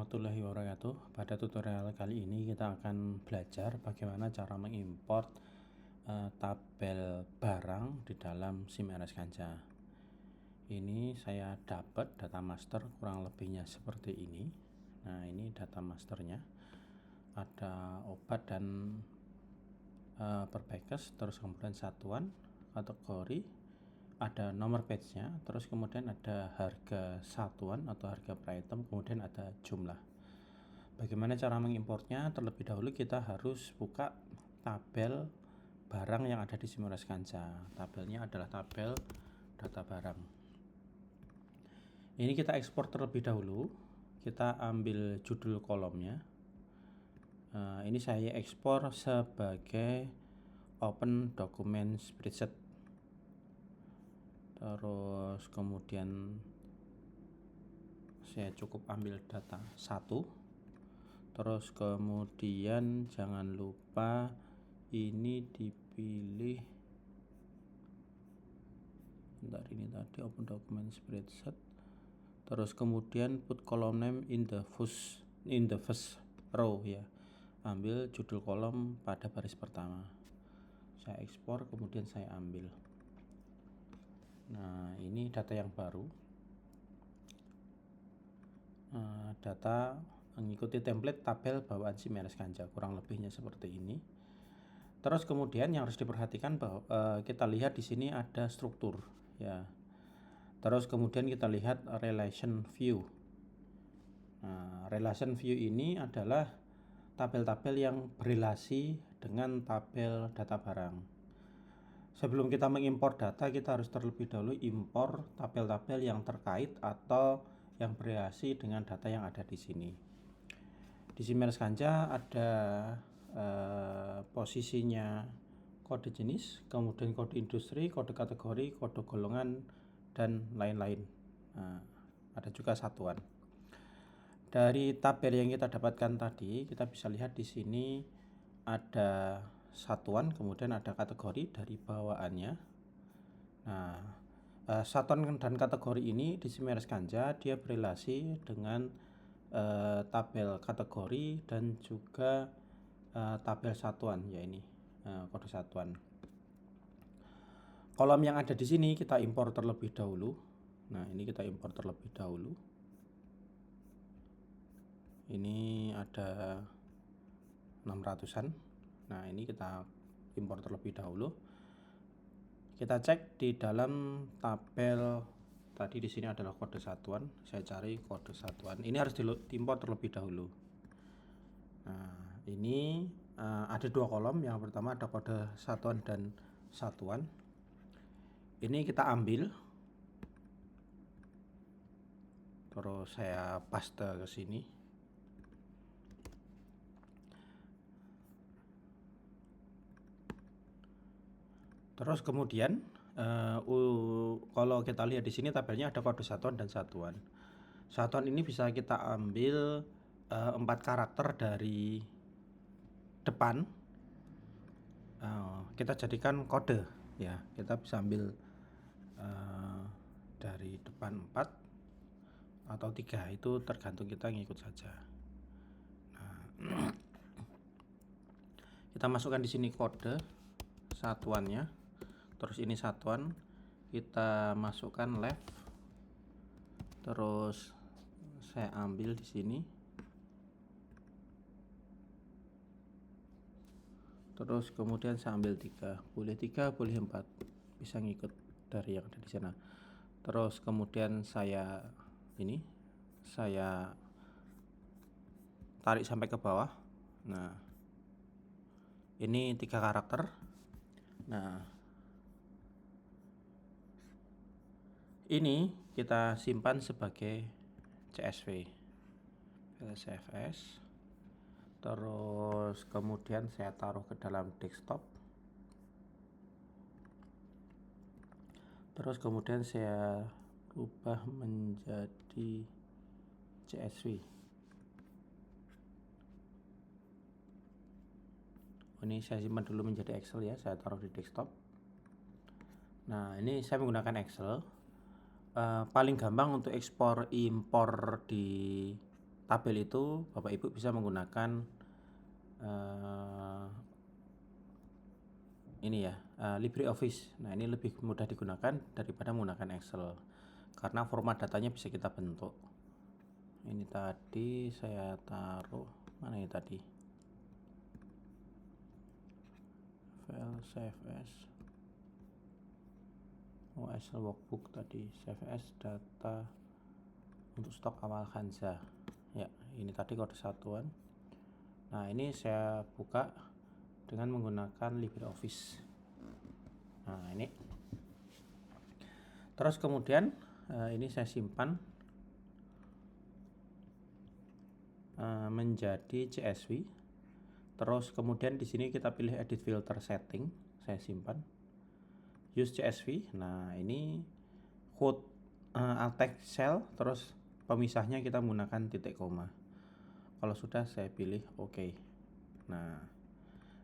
warahmatullahi wabarakatuh. Pada tutorial kali ini kita akan belajar bagaimana cara mengimport tabel barang di dalam SIM RS Kanca. Ini saya dapat data master kurang lebihnya seperti ini. Nah, ini data masternya. Ada obat dan perpekes, terus kemudian satuan, kategori, ada nomor batch-nya, terus kemudian ada harga satuan atau harga per item, kemudian ada jumlah. Bagaimana cara mengimportnya? Terlebih dahulu kita harus buka tabel barang yang ada di SIM RS Kanca. Tabelnya adalah tabel data barang. Ini kita ekspor terlebih dahulu. Kita ambil judul kolomnya. Ini saya ekspor sebagai open document spreadsheet. Terus kemudian saya cukup ambil data 1. Terus kemudian jangan lupa ini dipilih. Bentar, ini tadi open document spreadsheet. Terus kemudian put column name in the first row ya. Ambil judul kolom pada baris pertama. Saya ekspor kemudian saya ambil. Nah, ini data yang baru. Data mengikuti template tabel bawaan SIM RS Kanca, kurang lebihnya seperti ini. Terus kemudian yang harus diperhatikan bahwa kita lihat di sini ada struktur ya. Terus kemudian kita lihat relation view. Nah, relation view ini adalah tabel-tabel yang berelasi dengan tabel data barang. Sebelum kita mengimpor data, kita harus terlebih dahulu impor tabel-tabel yang terkait atau yang berelasi dengan data yang ada di sini. Di SIM RS Kanca ada posisinya kode jenis, kemudian kode industri, kode kategori, kode golongan, dan lain-lain. Nah, ada juga satuan. Dari tabel yang kita dapatkan tadi, kita bisa lihat di sini ada satuan, kemudian ada kategori dari bawaannya. Nah, satuan dan kategori ini di SIM RS Kanca dia berelasi dengan tabel kategori dan juga tabel satuan, ya ini kode satuan. Kolom yang ada di sini kita impor terlebih dahulu. Nah, ini kita impor terlebih dahulu. Ini ada 600-an. Nah, ini kita impor terlebih dahulu. Kita cek di dalam tabel tadi, di sini adalah kode satuan. Saya cari kode satuan. Ini harus diimpor terlebih dahulu. Nah, ini ada dua kolom. Yang pertama ada kode satuan dan satuan. Ini kita ambil. Terus saya paste ke sini. Terus kemudian kalau kita lihat di sini tabelnya ada kode satuan dan satuan. Satuan ini bisa kita ambil 4 karakter dari depan. Kita jadikan kode ya. Kita bisa ambil dari depan 4 atau 3, itu tergantung kita ngikut saja. Nah, kita masukkan di sini kode satuannya. Terus ini satuan, kita masukkan left. Terus saya ambil di sini. Terus kemudian saya ambil 3, boleh 3, boleh 4, bisa ngikut dari yang ada di sana. Terus kemudian saya tarik sampai ke bawah. Nah, ini 3 karakter. Nah, ini kita simpan sebagai CSV, CSV. Terus kemudian saya taruh ke dalam desktop. Terus kemudian saya rubah menjadi CSV. Ini saya simpan dulu menjadi Excel ya, saya taruh di desktop. Nah, ini saya menggunakan Excel. Paling gampang untuk ekspor impor di tabel itu Bapak Ibu bisa menggunakan ini ya, LibreOffice. Nah, ini lebih mudah digunakan daripada menggunakan Excel karena format datanya bisa kita bentuk. Ini tadi saya taruh mana ini tadi, file save as, Excel workbook tadi, save as data untuk stok awal Hansa ya. Ini tadi kode satuan. Nah, ini saya buka dengan menggunakan LibreOffice. Nah, ini terus kemudian ini saya simpan menjadi CSV. Terus kemudian di sini kita pilih edit filter setting, saya simpan use CSV. Nah, ini code alt text cell, terus pemisahnya kita menggunakan titik koma. Kalau sudah saya pilih OK. Nah,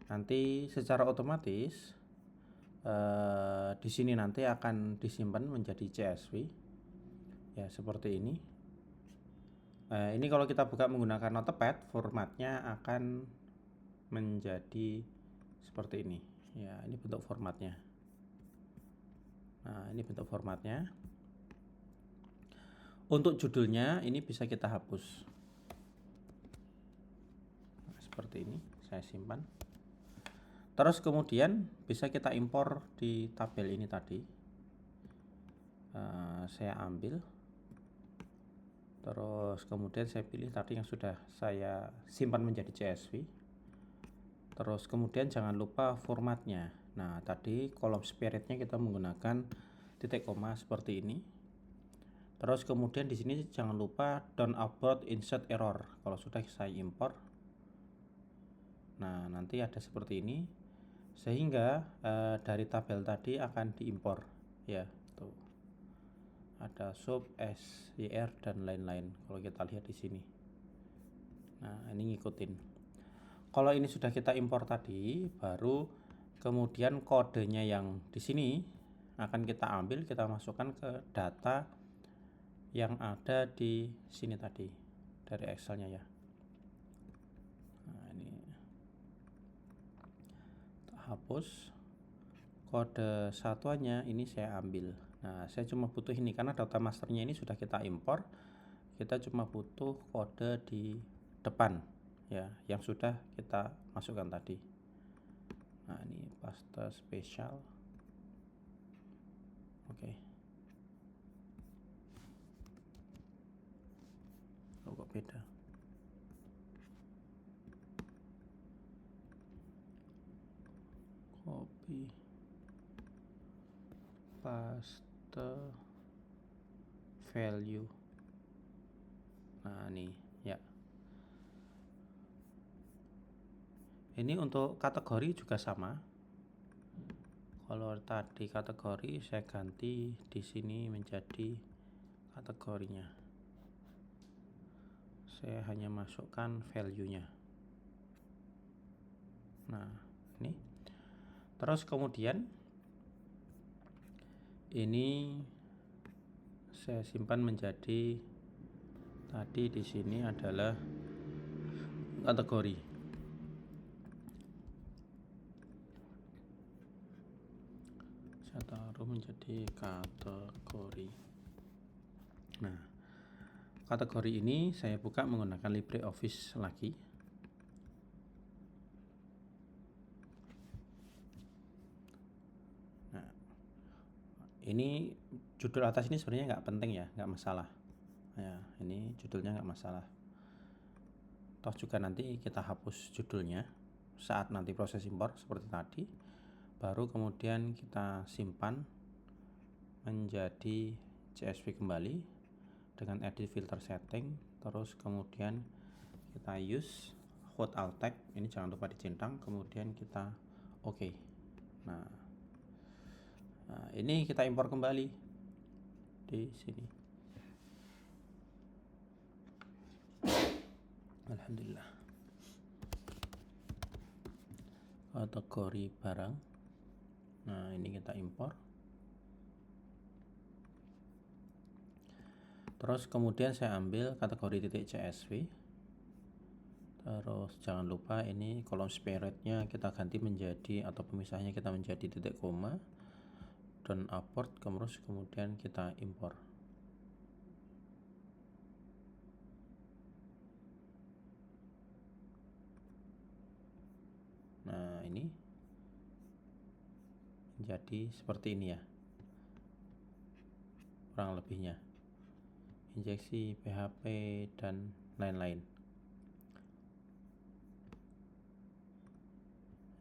nanti secara otomatis di sini nanti akan disimpan menjadi CSV ya, seperti ini. Ini kalau kita buka menggunakan Notepad, formatnya akan menjadi seperti ini ya. Ini bentuk formatnya. Nah, ini bentuk formatnya. Untuk judulnya ini bisa kita hapus. Nah, seperti ini saya simpan. Terus kemudian bisa kita impor di tabel ini tadi. Saya ambil. Terus kemudian saya pilih tadi yang sudah saya simpan menjadi CSV. Terus kemudian jangan lupa formatnya. Nah, tadi kolom spiritnya kita menggunakan titik koma seperti ini. Terus kemudian di sini jangan lupa don't abort insert error. Kalau sudah saya impor, nah nanti ada seperti ini, sehingga dari tabel tadi akan diimpor ya. Tuh ada sub, s, yr dan lain-lain. Kalau kita lihat di sini, nah ini ngikutin. Kalau ini sudah kita impor tadi, baru kemudian kodenya yang di sini akan kita ambil, kita masukkan ke data yang ada di sini tadi dari Excelnya ya. Nah, ini hapus kode satuannya, ini saya ambil. Nah, saya cuma butuh ini karena data masternya ini sudah kita impor. Kita cuma butuh kode di depan ya, yang sudah kita masukkan tadi. Nah, ini paste spesial. Oke. Oh, kok beda? Copy, paste, value. Nah, ini ya. Ini untuk kategori juga sama. Kalau tadi kategori saya ganti di sini menjadi kategorinya. Saya hanya masukkan value-nya. Nah, ini. Terus kemudian ini saya simpan menjadi tadi di sini adalah kategori. Saya taruh menjadi kategori. Nah, kategori ini saya buka menggunakan LibreOffice lagi. Nah, ini judul atas ini sebenarnya nggak penting ya, nggak masalah. Ya, ini judulnya nggak masalah. Toh juga nanti kita hapus judulnya saat nanti proses impor seperti tadi. Baru kemudian kita simpan menjadi CSV kembali dengan edit filter setting. Terus kemudian kita use hot alt text, ini jangan lupa dicentang, kemudian kita OK. Nah, ini kita impor kembali di sini. Alhamdulillah. Kategori barang. Nah, ini kita impor. Terus kemudian saya ambil kategori titik CSV. Terus jangan lupa ini kolom spiritnya kita ganti menjadi, atau pemisahnya kita menjadi titik koma dan upward, terus kemudian kita impor. Nah, ini menjadi seperti ini ya, kurang lebihnya. Injeksi, PHP, dan lain-lain.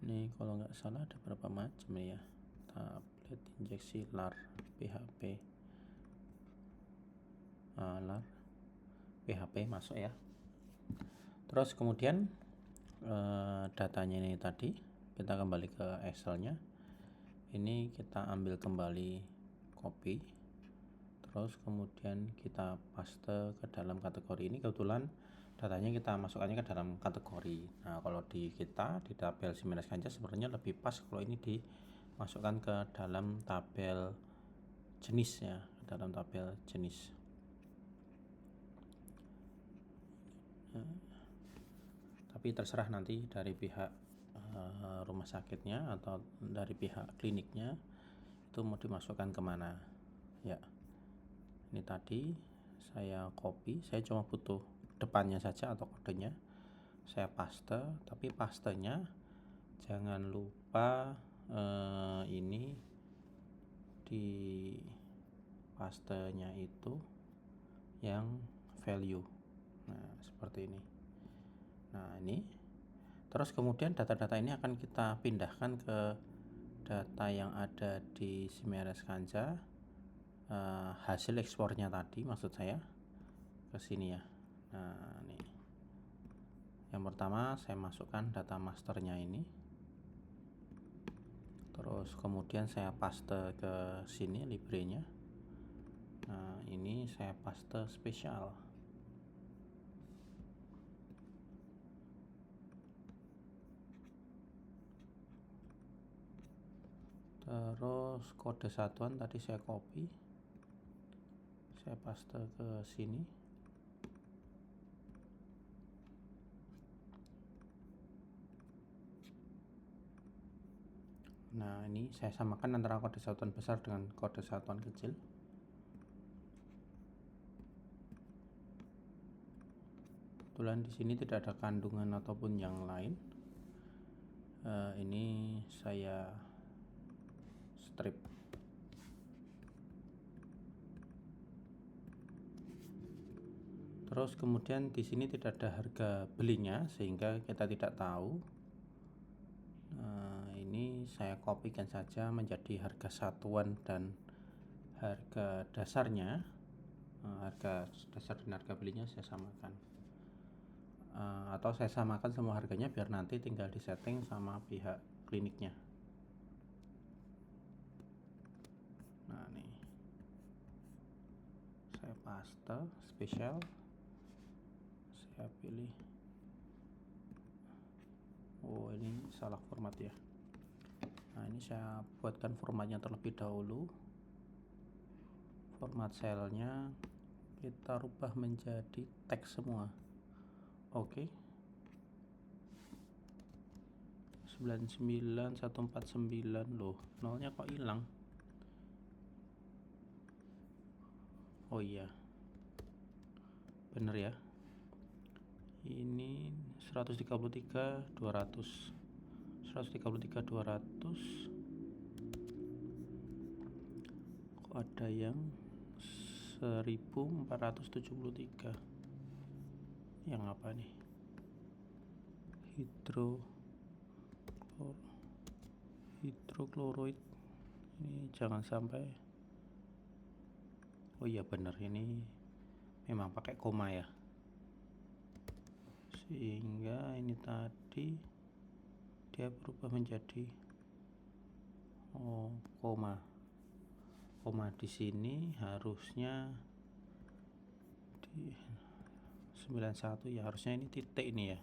Ini kalau nggak salah ada berapa macam ya, tablet, injeksi, LAR, PHP, LAR, PHP masuk ya. Terus kemudian datanya ini tadi kita kembali ke Excelnya. Ini kita ambil kembali, copy, terus kemudian kita paste ke dalam kategori ini. Kebetulan datanya kita masukkannya ke dalam kategori. Nah, kalau di kita di tabel Siemens Kancah sebenarnya lebih pas kalau ini dimasukkan ke dalam tabel jenis ya, dalam tabel jenis. Tapi terserah nanti dari pihak rumah sakitnya atau dari pihak kliniknya itu mau dimasukkan kemana ya. Ini tadi saya copy, saya cuma butuh depannya saja atau kodenya, saya paste. Tapi pastenya jangan lupa ini di pastenya itu yang value. Nah, seperti ini. Nah, ini terus kemudian data-data ini akan kita pindahkan ke data yang ada di Siemens Kancah, hasil ekspornya tadi maksud saya, ke sini ya. Nah, ini yang pertama saya masukkan data masternya ini, terus kemudian saya paste ke sini librenya. Nah, ini saya paste spesial. Terus kode satuan tadi saya copy, saya paste ke sini. Nah, ini saya samakan antara kode satuan besar dengan kode satuan kecil. Kebetulan di sini tidak ada kandungan ataupun yang lain. Ini saya strip. Terus kemudian di sini tidak ada harga belinya sehingga kita tidak tahu. Ini saya kopikan saja menjadi harga satuan dan harga dasarnya. Harga dasar dan harga belinya saya samakan. Atau saya samakan semua harganya biar nanti tinggal disetting sama pihak kliniknya. Nah, nih saya paste spesial, saya pilih. Oh, ini salah format ya. Nah, ini saya buatkan formatnya terlebih dahulu. Format selnya kita rubah menjadi teks semua. Oke. 99149 loh, nolnya kok hilang? Oh iya, bener ya, ini 133.200 kok ada yang 1473, yang apa nih? Hidroklorid, ini jangan sampai. Oh iya bener, ini memang pakai koma ya, sehingga ini tadi dia berubah menjadi koma di sini harusnya di 91 ya, harusnya ini titik ini ya,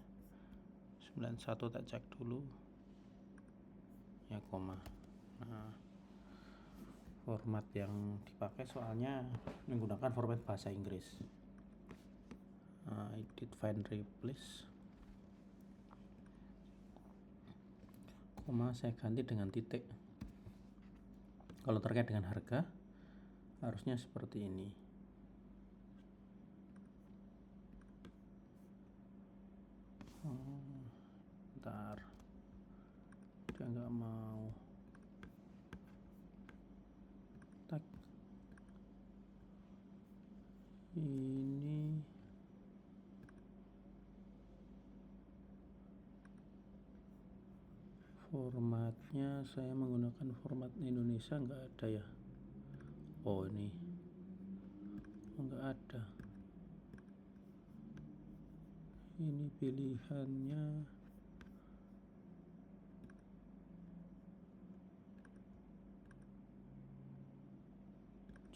91 tak cek dulu ya, koma. Nah, format yang dipakai soalnya menggunakan format bahasa Inggris. Edit, find, replace, koma saya ganti dengan titik. Kalau terkait dengan harga harusnya seperti ini. Bentar, dia nggak mau tag ini. Formatnya saya menggunakan format Indonesia, nggak ada ya. Oh ini nggak ada. Ini pilihannya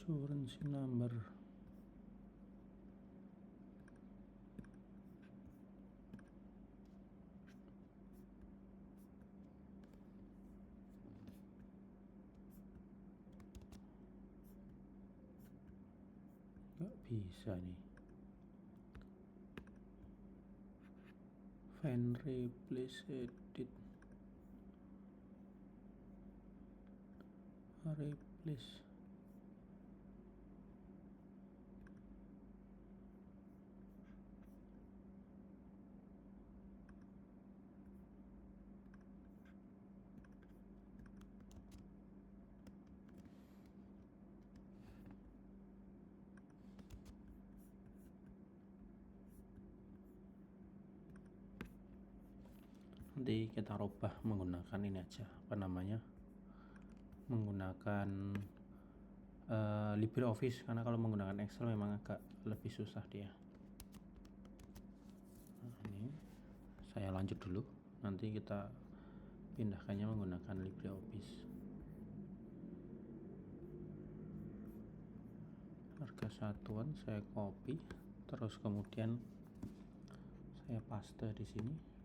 currency number. Nggak bisa nih. Find, replace, edit, replace. Nanti kita rubah menggunakan ini aja, apa namanya, menggunakan LibreOffice, karena kalau menggunakan Excel memang agak lebih susah dia. Nah, ini saya lanjut dulu, nanti kita pindahkannya menggunakan LibreOffice. Harga satuan saya copy, terus kemudian saya paste di sini.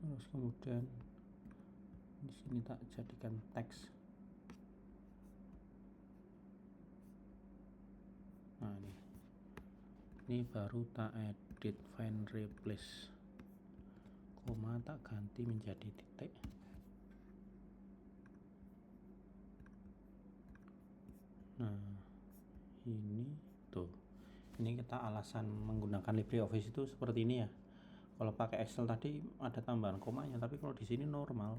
Terus kemudian di sini tak jadikan teks. Nah ini baru tak edit, find, replace, koma tak ganti menjadi titik. Nah ini tuh, ini kita alasan menggunakan LibreOffice itu seperti ini ya. Kalau pakai Excel tadi ada tambahan komanya, tapi kalau di sini normal.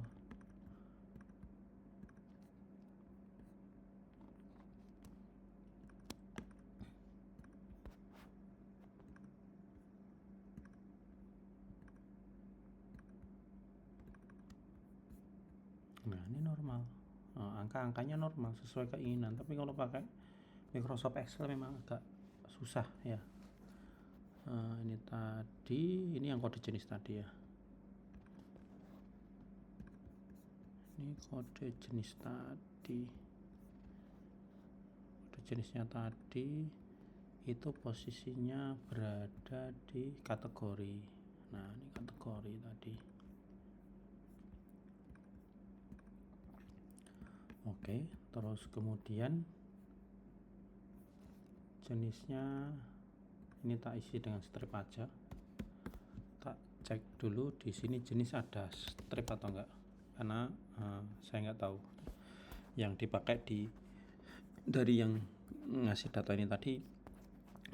Nah ini normal, angka-angkanya normal sesuai keinginan. Tapi kalau pakai Microsoft Excel memang agak susah ya. Ini tadi, ini yang kode jenis tadi ya. Ini kode jenis tadi. Kode jenisnya tadi itu posisinya berada di kategori. Nah ini kategori tadi. Oke, terus kemudian jenisnya ini tak isi dengan strip aja. Tak cek dulu di sini jenis ada strip atau enggak, karena saya nggak tahu yang dipakai dari yang ngasih data ini tadi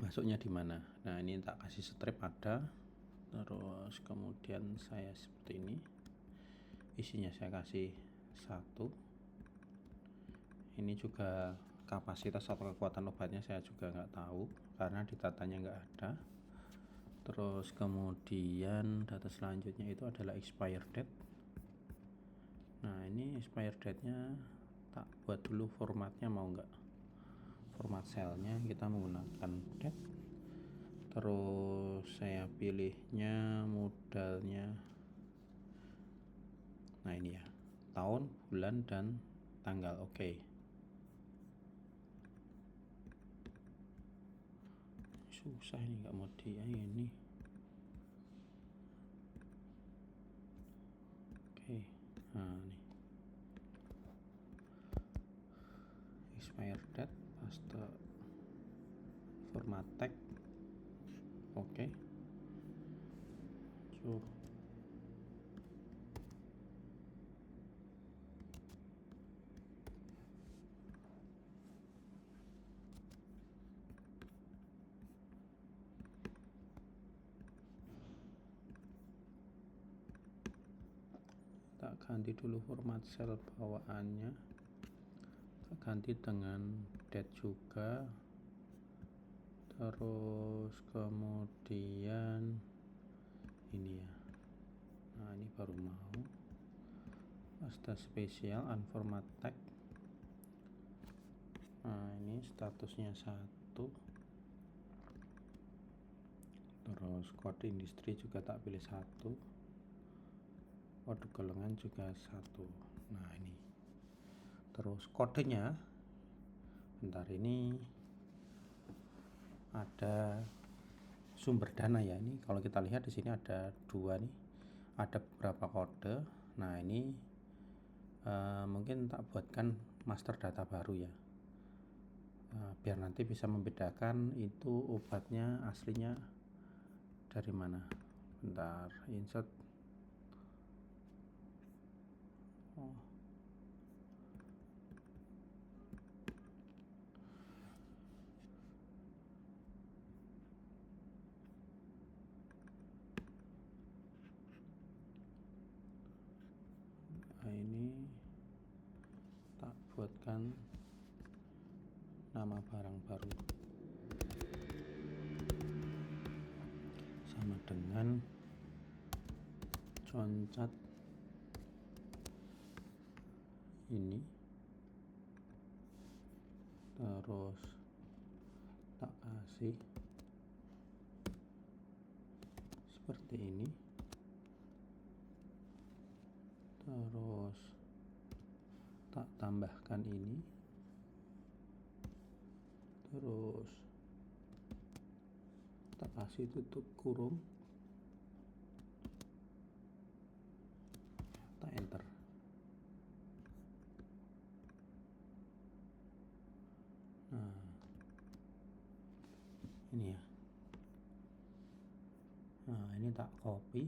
masuknya di mana. Nah ini tak kasih strip ada, terus kemudian saya seperti ini, isinya saya kasih 1. Ini juga kapasitas atau kekuatan obatnya saya juga nggak tahu karena di datanya nggak ada. Terus kemudian data selanjutnya itu adalah expire date. Nah ini expire date nya tak buat dulu formatnya, mau nggak. Format selnya kita menggunakan date. Terus saya pilihnya modalnya, nah ini ya, tahun, bulan, dan tanggal. Oke. susah ini, nggak mau ini. Oke, nah ini expire date, paste format tag. Oke, so tak ganti dulu format sel bawaannya, tak ganti dengan date juga, terus kemudian ini ya. Nah ini baru mau paste spesial unformat tag. Nah ini statusnya 1, terus kode industri juga tak pilih 1, kode golongan juga 1. Nah ini terus kodenya, bentar, ini ada sumber dana ya. Ini kalau kita lihat di sini ada 2 nih, ada beberapa kode. Nah ini mungkin tak buatkan master data baru ya, biar nanti bisa membedakan itu obatnya aslinya dari mana. Bentar, insert. Nah ini tak buatkan nama barang baru sama dengan concat ini, terus tak kasih seperti ini, terus tak tambahkan ini, terus tak kasih tutup kurung, tak enter. Nah ini ya. Nah ini tak copy,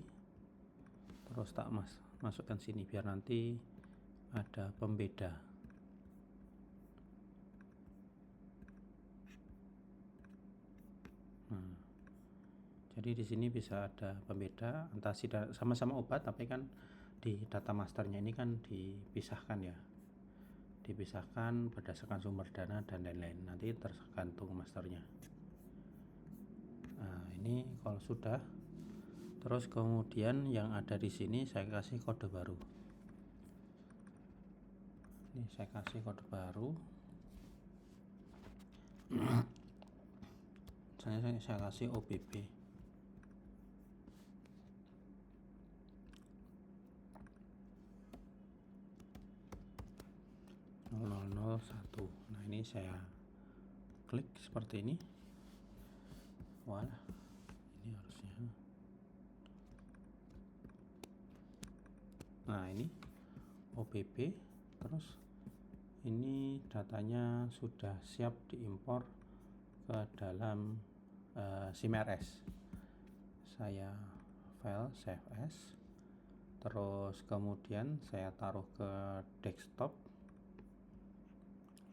terus tak masukkan sini biar nanti ada pembeda. Nah, jadi di sini bisa ada pembeda entah sama-sama obat, tapi kan di data masternya ini kan dipisahkan ya, dipisahkan berdasarkan sumber dana dan lain-lain, nanti tergantung masternya. Nah ini kalau sudah, terus kemudian yang ada di sini saya kasih kode baru. Ini saya kasih kode baru. saya kasih OBB 0001. Nah ini saya klik seperti ini. Wah, ini harusnya. Nah ini OBB, terus ini datanya sudah siap diimpor ke dalam SIMRS. Saya file save as, terus kemudian saya taruh ke desktop,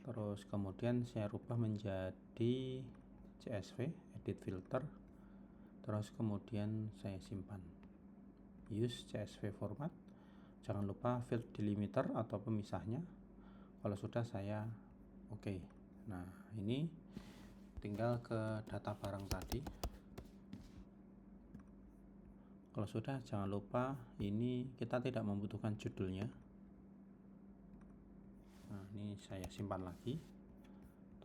terus kemudian saya rubah menjadi CSV, edit filter, terus kemudian saya simpan, use CSV format. Jangan lupa field delimiter atau pemisahnya. Kalau sudah saya oke. Nah ini tinggal ke data barang tadi. Kalau sudah, jangan lupa ini kita tidak membutuhkan judulnya. Nah ini saya simpan lagi,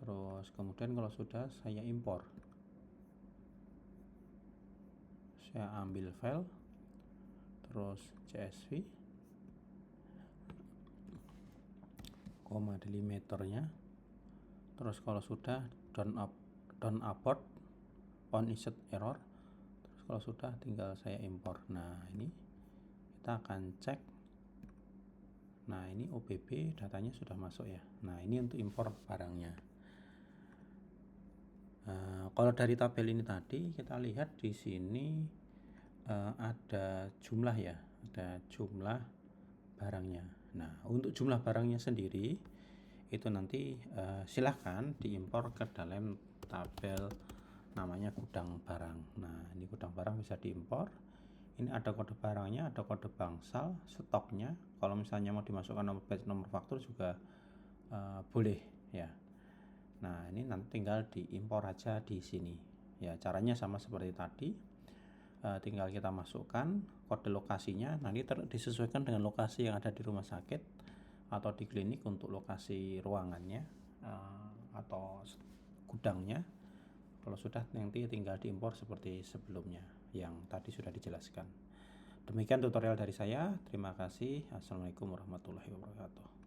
terus kemudian kalau sudah saya impor, saya ambil file, terus CSV, koma delimiternya, terus kalau sudah down upload on insert error. Terus kalau sudah tinggal saya impor. Nah ini kita akan cek. Nah ini OBB datanya sudah masuk ya. Nah ini untuk impor barangnya. Kalau dari tabel ini tadi kita lihat di sini ada jumlah ya, ada jumlah barangnya. Nah untuk jumlah barangnya sendiri itu nanti silahkan diimpor ke dalam tabel namanya gudang barang. Nah ini gudang barang bisa diimpor. Ini ada kode barangnya, ada kode bangsal, stoknya. Kalau misalnya mau dimasukkan nomor batch, nomor faktur juga boleh ya. Nah ini nanti tinggal diimpor aja di sini ya. Caranya sama seperti tadi, tinggal kita masukkan kode lokasinya. Nanti disesuaikan dengan lokasi yang ada di rumah sakit atau di klinik untuk lokasi ruangannya atau gudangnya. Kalau sudah nanti tinggal diimpor seperti sebelumnya yang tadi sudah dijelaskan. Demikian tutorial dari saya. Terima kasih. Assalamualaikum warahmatullahi wabarakatuh.